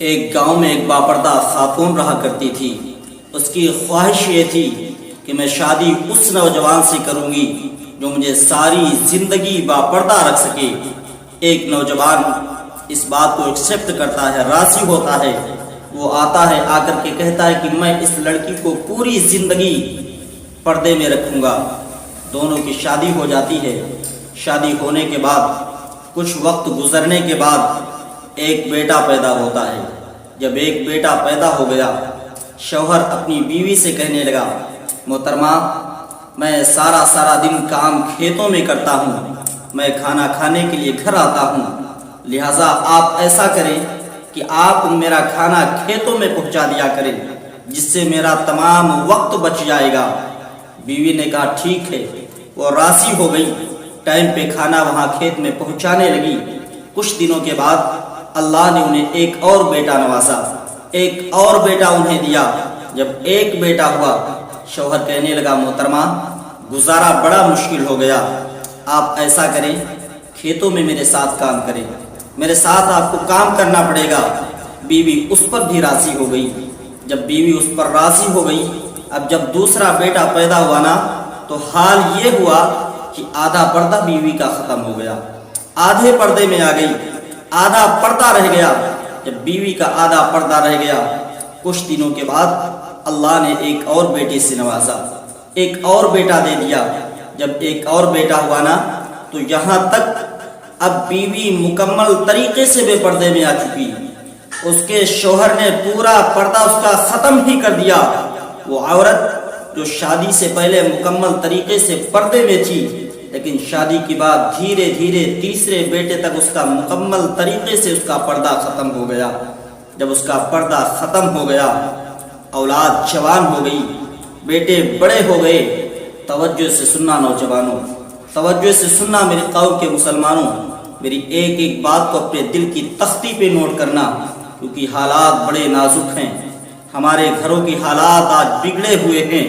ایک گاؤں میں ایک باپردہ خاتون رہا کرتی تھی۔ اس کی خواہش یہ تھی کہ میں شادی اس نوجوان سے کروں گی جو مجھے ساری زندگی باپردہ رکھ سکے۔ ایک نوجوان اس بات کو ایکسیپٹ کرتا ہے، راضی ہوتا ہے۔ وہ آتا ہے، آ کر کے کہتا ہے کہ میں اس لڑکی کو پوری زندگی پردے میں رکھوں گا۔ دونوں کی شادی ہو جاتی ہے۔ شادی ہونے کے بعد کچھ وقت گزرنے کے بعد ایک بیٹا پیدا ہوتا ہے۔ جب ایک بیٹا پیدا ہو گیا، شوہر اپنی بیوی سے کہنے لگا، محترمہ میں سارا دن کام کھیتوں میں کرتا ہوں، میں کھانا کھانے کے لیے گھر آتا ہوں، لہٰذا آپ ایسا کریں کہ آپ میرا کھانا کھیتوں میں پہنچا دیا کریں، جس سے میرا تمام وقت بچ جائے گا۔ بیوی نے کہا ٹھیک ہے۔ وہ راضی ہو گئی، ٹائم پہ کھانا وہاں کھیت میں پہنچانے لگی۔ کچھ دنوں کے بعد اللہ نے انہیں ایک اور بیٹا نوازا، ایک اور بیٹا انہیں دیا۔ جب ایک بیٹا ہوا، شوہر کہنے لگا، محترمہ گزارا بڑا مشکل ہو گیا، آپ ایسا کریں کھیتوں میں میرے ساتھ کام کریں، میرے ساتھ آپ کو کام کرنا پڑے گا۔ بیوی اس پر بھی راضی ہو گئی۔ جب بیوی اس پر راضی ہو گئی، اب جب دوسرا بیٹا پیدا ہوا نا، تو حال یہ ہوا کہ آدھا پردہ بیوی کا ختم ہو گیا، آدھے پردے میں آ گئی، آدھا پردہ رہ گیا۔ جب بیوی کا آدھا پردہ رہ گیا، کچھ دنوں کے بعد اللہ نے ایک اور بیٹے سے نوازا، ایک اور بیٹا دے دیا۔ جب ایک اور بیٹا ہوا نا، تو یہاں تک اب بیوی مکمل طریقے سے بے پردے میں آ چکی۔ اس کے شوہر نے پورا پردہ اس کا ختم ہی کر دیا۔ وہ عورت جو شادی سے پہلے مکمل طریقے سے پردے میں تھی، لیکن شادی کے بعد دھیرے دھیرے تیسرے بیٹے تک اس کا مکمل طریقے سے اس کا پردہ ختم ہو گیا۔ جب اس کا پردہ ختم ہو گیا، اولاد جوان ہو گئی، بیٹے بڑے ہو گئے۔ توجہ سے سننا نوجوانوں، توجہ سے سننا میرے قوم کے مسلمانوں، میری ایک ایک بات کو اپنے دل کی تختی پہ نوٹ کرنا، کیونکہ حالات بڑے نازک ہیں۔ ہمارے گھروں کی حالات آج بگڑے ہوئے ہیں۔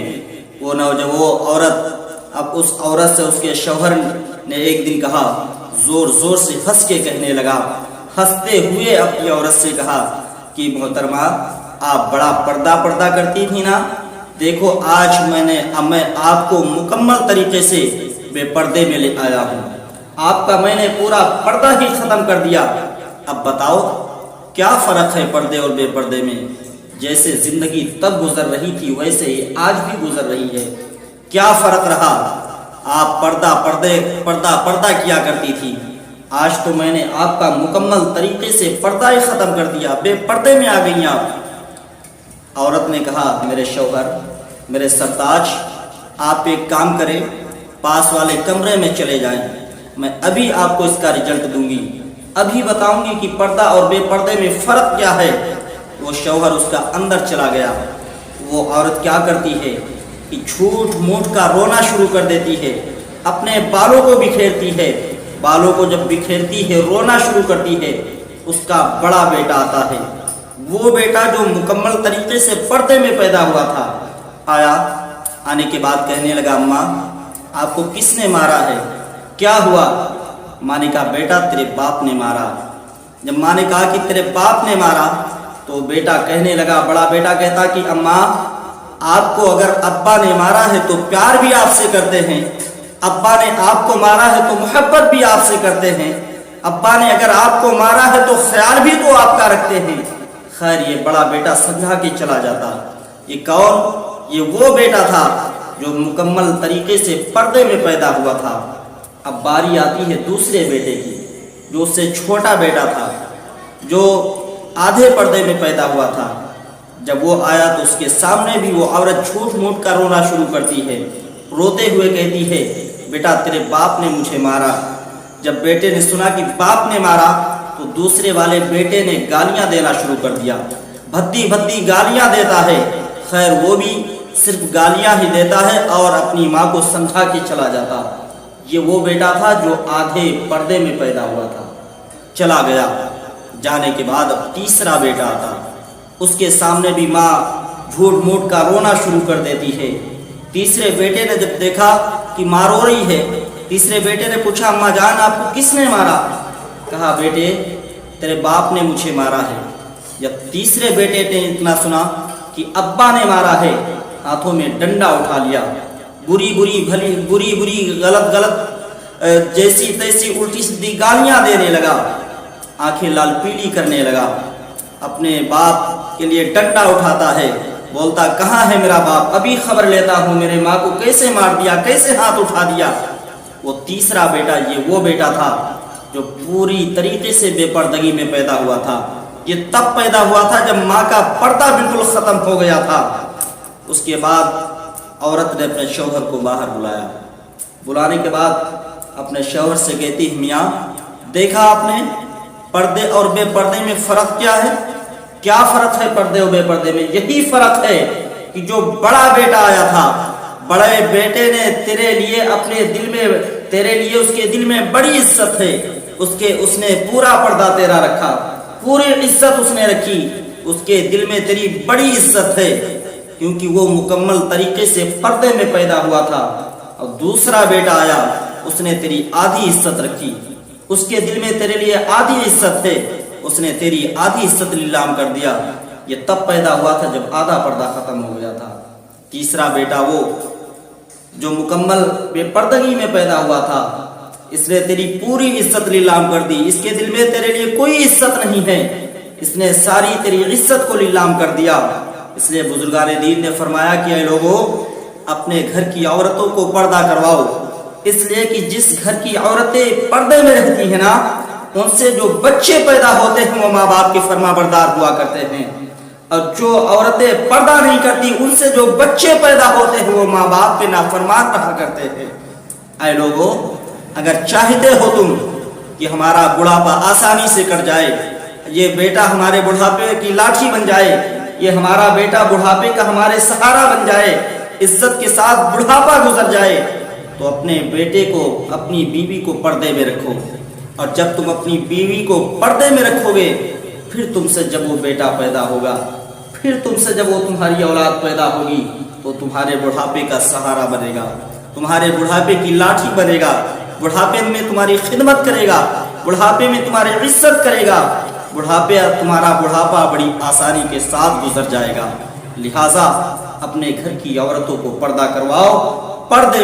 وہ عورت، اب اس عورت سے اس کے شوہر نے ایک دن کہا، زور زور سے ہنس کے کہنے لگا، ہنستے ہوئے اپنی عورت سے کہا کہ محترمہ آپ بڑا پردہ کرتی تھی نا، دیکھو آج میں آپ کو مکمل طریقے سے بے پردے میں لے آیا ہوں، آپ کا میں نے پورا پردہ ہی ختم کر دیا۔ اب بتاؤ کیا فرق ہے پردے اور بے پردے میں؟ جیسے زندگی تب گزر رہی تھی ویسے ہی آج بھی گزر رہی ہے۔ کیا فرق رہا؟ آپ پردہ کیا کرتی تھی، آج تو میں نے آپ کا مکمل طریقے سے پردہ ہی ختم کر دیا، بے پردے میں آ گئی آپ۔ عورت نے کہا، میرے شوہر، میرے سرتاج، آپ ایک کام کریں، پاس والے کمرے میں چلے جائیں، میں ابھی آپ کو اس کا رزلٹ دوں گی، ابھی بتاؤں گی کہ پردہ اور بے پردے میں فرق کیا ہے۔ وہ شوہر اس کا اندر چلا گیا۔ وہ عورت کیا کرتی ہے کہ جھوٹ موٹ کا رونا شروع کر دیتی ہے، اپنے بالوں کو بکھیرتی ہے، بالوں کو جب بکھیرتی ہے رونا شروع کرتی ہے۔ اس کا بڑا بیٹا آتا ہے، وہ بیٹا جو مکمل طریقے سے پردے میں پیدا ہوا تھا، آیا، آنے کے بعد کہنے لگا، اماں آپ کو کس نے مارا ہے؟ کیا ہوا؟ ماں نے کہا، بیٹا تیرے باپ نے مارا۔ جب ماں نے کہا کہ تیرے باپ نے مارا، تو بیٹا کہنے لگا، بڑا بیٹا کہتا کہ اماں آپ کو اگر ابا نے مارا ہے تو پیار بھی آپ سے کرتے ہیں، ابا نے آپ کو مارا ہے تو محبت بھی آپ سے کرتے ہیں، ابا نے اگر آپ کو مارا ہے تو خیال بھی تو آپ کا رکھتے ہیں۔ خیر یہ بڑا بیٹا سمجھا کے چلا جاتا۔ یہ کون؟ یہ وہ بیٹا تھا جو مکمل طریقے سے پردے میں پیدا ہوا تھا۔ اب باری آتی ہے دوسرے بیٹے کی، جو اس سے چھوٹا بیٹا تھا، جو آدھے پردے میں پیدا ہوا تھا۔ جب وہ آیا تو اس کے سامنے بھی وہ عورت جھوٹ موٹ کا رونا شروع کرتی ہے، روتے ہوئے کہتی ہے، بیٹا تیرے باپ نے مجھے مارا۔ جب بیٹے نے سنا کہ باپ نے مارا، تو دوسرے والے بیٹے نے گالیاں دینا شروع کر دیا، بھدی بھدی گالیاں دیتا ہے۔ خیر وہ بھی صرف گالیاں ہی دیتا ہے اور اپنی ماں کو سمجھا کے چلا جاتا۔ یہ وہ بیٹا تھا جو آدھے پردے میں پیدا ہوا تھا، چلا گیا۔ جانے کے بعد اب تیسرا بیٹا آتا، اس کے سامنے بھی ماں جھوٹ موٹ کا رونا شروع کر دیتی ہے۔ تیسرے بیٹے نے جب دیکھا کہ ماں رو رہی ہے، تیسرے بیٹے نے پوچھا، اماں جان آپ کو کس نے مارا؟ کہا، بیٹے تیرے باپ نے مجھے مارا ہے۔ جب تیسرے بیٹے نے اتنا سنا کہ ابا نے مارا ہے، ہاتھوں میں ڈنڈا اٹھا لیا، بری بری غلط جیسی تیسی الٹی سیدھی گالیاں دینے لگا، آنکھیں لال پیلی کرنے لگا، اپنے باپ کے لیے ڈنڈا اٹھاتا ہے، بولتا کہاں ہے میرا باپ، ابھی خبر لیتا ہوں میرے ماں کو کیسے مار دیا، کیسے ہاتھ اٹھا دیا۔ وہ تیسرا بیٹا یہ وہ بیٹا تھا جو پوری طریقے سے بے پردگی میں پیدا ہوا تھا۔ یہ تب پیدا ہوا تھا جب ماں کا پردہ بالکل ختم ہو گیا تھا۔ اس کے بعد عورت نے اپنے شوہر کو باہر بلایا، بلانے کے بعد اپنے شوہر سے کہتی ہے میاں دیکھا آپ نے پردے اور بے پردے میں فرق کیا ہے؟ کیا فرق ہے پردے اور بے پردے میں؟ یہی فرق ہے کہ جو بڑا بیٹا آیا تھا، بڑے بیٹے نے تیرے لیے اپنے دل میں، تیرے لیے اس کے دل میں بڑی عزت ہے، اس نے پورا پردہ تیرا رکھا، پوری عزت اس نے رکھی، اس کے دل میں تیری بڑی عزت ہے کیونکہ وہ مکمل طریقے سے پردے میں پیدا ہوا تھا۔ اور دوسرا بیٹا آیا، اس نے تیری آدھی عزت رکھی، اس کے دل میں تیرے لیے آدھی عزت ہے، اس نے تیری آدھی عزت نیلام کر دیا۔ یہ تب پیدا ہوا تھا جب آدھا پردہ ختم ہو گیا تھا۔ تیسرا بیٹا وہ جو مکمل بے پردگی میں پیدا ہوا تھا، اس نے تیری پوری عزت نیلام کر دی، اس کے دل میں تیرے لیے کوئی عزت نہیں ہے، اس نے ساری تیری عزت کو نیلام کر دیا۔ اس لیے بزرگان دین نے فرمایا کہ اے لوگوں اپنے گھر کی عورتوں کو پردہ کرواؤ، اس لیے کہ جس گھر کی عورتیں پردے میں رہتی ہیں نا، ان سے جو بچے پیدا ہوتے ہیں وہ ماں باپ کی فرما بردار ہوا کرتے ہیں، اور جو عورتیں پردہ نہیں کرتی ان سے جو بچے پیدا ہوتے ہیں وہ ماں باپ کے نافرمان رہا کرتے ہیں۔ اے لوگوں اگر چاہتے ہو تم کہ ہمارا بڑھاپا آسانی سے کٹ جائے، یہ بیٹا ہمارے بڑھاپے کی لاٹھی بن جائے، یہ ہمارا بیٹا بڑھاپے کا ہمارے سہارا بن جائے، عزت کے ساتھ بڑھاپا گزر جائے، تو اپنے بیٹے کو، اپنی بیوی کو پردے میں رکھو، اور جب تم اپنی بیوی کو پردے میں رکھو گے پھر تم سے جب وہ بیٹا پیدا ہوگا، پھر تم سے جب وہ تمہاری اولاد پیدا ہوگی تو تمہارے بڑھاپے کا سہارا بنے گا، تمہارے بڑھاپے کی لاٹھی بنے گا، بڑھاپے میں تمہاری خدمت کرے گا، بڑھاپے میں تمہاری عزت کرے گا، تمہارا بڑھاپا بڑی آسانی کے ساتھ گزر جائے گا۔ لہٰذا اپنے گھر کی عورتوں کو پردہ کرواؤ، پردے